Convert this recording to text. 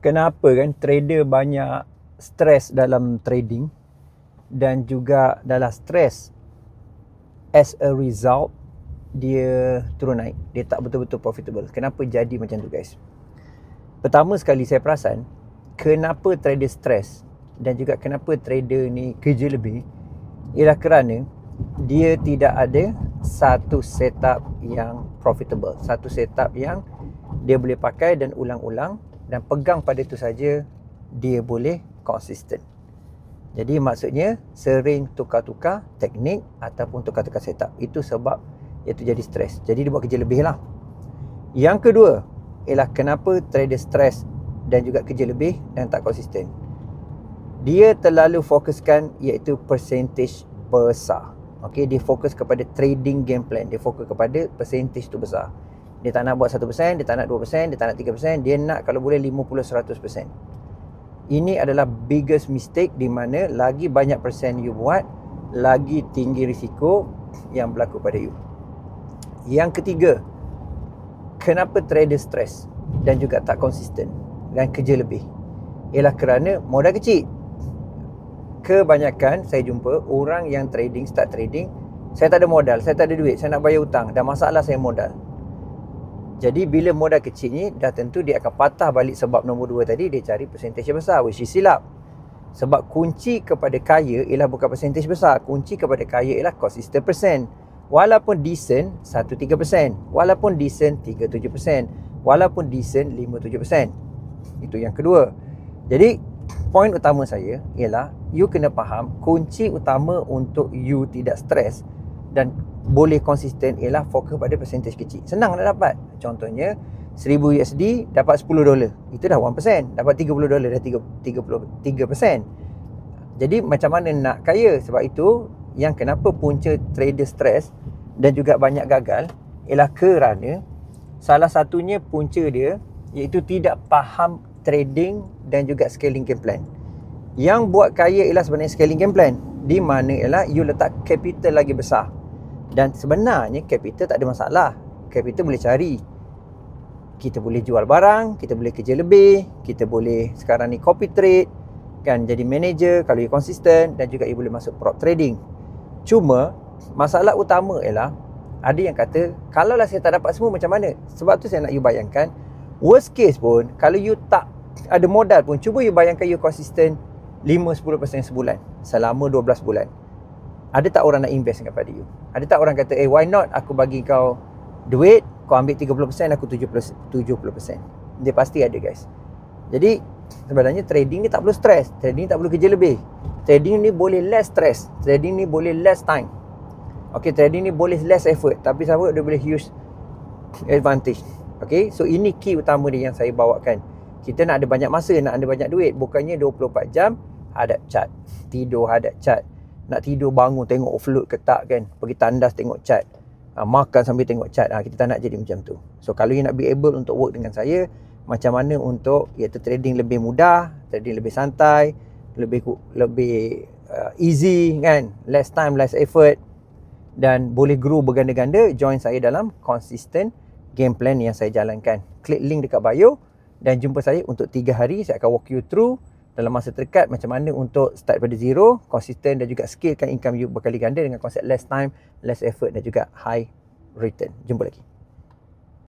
kenapa kan trader banyak stres dalam trading dan juga dalam stres as a result dia turun naik, dia tak betul-betul profitable. Kenapa jadi macam tu guys? Pertama sekali saya perasan kenapa trader stres dan juga kenapa trader ni kerja lebih ialah kerana dia tidak ada satu setup yang profitable, satu setup yang dia boleh pakai dan ulang-ulang dan pegang pada itu saja, dia boleh konsisten. Jadi maksudnya sering tukar-tukar teknik ataupun tukar-tukar setup. Itu sebab iaitu jadi stres. Jadi dia buat kerja lebih lah. Yang kedua ialah kenapa trader stres dan juga kerja lebih dan tak konsisten. Dia terlalu fokuskan iaitu percentage besar. Okey, dia fokus kepada trading game plan. Dia fokus kepada percentage tu besar. Dia tak nak buat 1%, dia tak nak 2%, dia tak nak 3%, dia nak kalau boleh 50-100%. Ini adalah biggest mistake di mana lagi banyak persen you buat, lagi tinggi risiko yang berlaku pada you. Yang ketiga, kenapa trader stres dan juga tak konsisten dan kerja lebih? Ialah kerana modal kecil. Kebanyakan saya jumpa orang yang trading, start trading, saya tak ada modal, saya tak ada duit, saya nak bayar hutang, dan masalah saya modal. Jadi bila modal kecil ni, dah tentu dia akan patah balik sebab nombor 2 tadi, dia cari percentage besar, which is silap. Sebab kunci kepada kaya ialah bukan percentage besar, kunci kepada kaya ialah consistent percent. Walaupun decent 1-3%, walaupun decent 3-7%, walaupun decent 5-7%. Itu yang kedua. Jadi poin utama saya ialah you kena faham kunci utama untuk you tidak stres dan boleh konsisten ialah fokus pada percentage kecil. Senang nak dapat. Contohnya 1000 USD dapat $10. Itu dah 1%. Dapat $30 dah 33%. Jadi macam mana nak kaya? Sebab itu yang kenapa punca trader stres dan juga banyak gagal ialah kerana salah satunya punca dia iaitu tidak faham trading dan juga scaling game plan. Yang buat kaya ialah sebenarnya scaling game plan, di mana ialah you letak capital lagi besar. Dan sebenarnya capital tak ada masalah. Capital boleh cari. Kita boleh jual barang, kita boleh kerja lebih, kita boleh sekarang ni copy trade, kan, jadi manager kalau you konsisten, dan juga you boleh masuk prop trading. Cuma masalah utama ialah ada yang kata kalaulah saya tak dapat semua macam mana? Sebab tu saya nak you bayangkan worst case pun kalau you tak ada modal pun, cuba you bayangkan you konsisten 5-10% sebulan selama 12 bulan. Ada tak orang nak invest kepada you? Ada tak orang kata, why not aku bagi kau duit, kau ambil 30%, aku 70%. Dia pasti ada guys. Jadi sebenarnya trading ni tak perlu stres, trading tak perlu kerja lebih. Trading ni boleh less stress, trading ni boleh less time. Okay, trading ni boleh less effort, tapi sama dia boleh huge advantage. Okay, so ini key utama dia yang saya bawakan. Kita nak ada banyak masa, nak ada banyak duit. Bukannya 24 jam hadap chart, tidur hadap chart. Nak tidur bangun tengok float ke tak kan, pergi tandas tengok chart, makan sambil tengok chart. Kita tak nak jadi macam tu. So kalau you nak be able untuk work dengan saya, macam mana untuk iaitu trading lebih mudah, trading lebih santai, lebih easy kan, less time, less effort, dan boleh grow berganda-ganda, join saya dalam consistent game plan yang saya jalankan. Klik link dekat bio dan jumpa saya untuk 3 hari. Saya akan walk you through dalam masa terdekat macam mana untuk start pada zero, konsisten, dan juga scalekan income you berkali ganda dengan konsep less time, less effort dan juga high return. Jumpa lagi.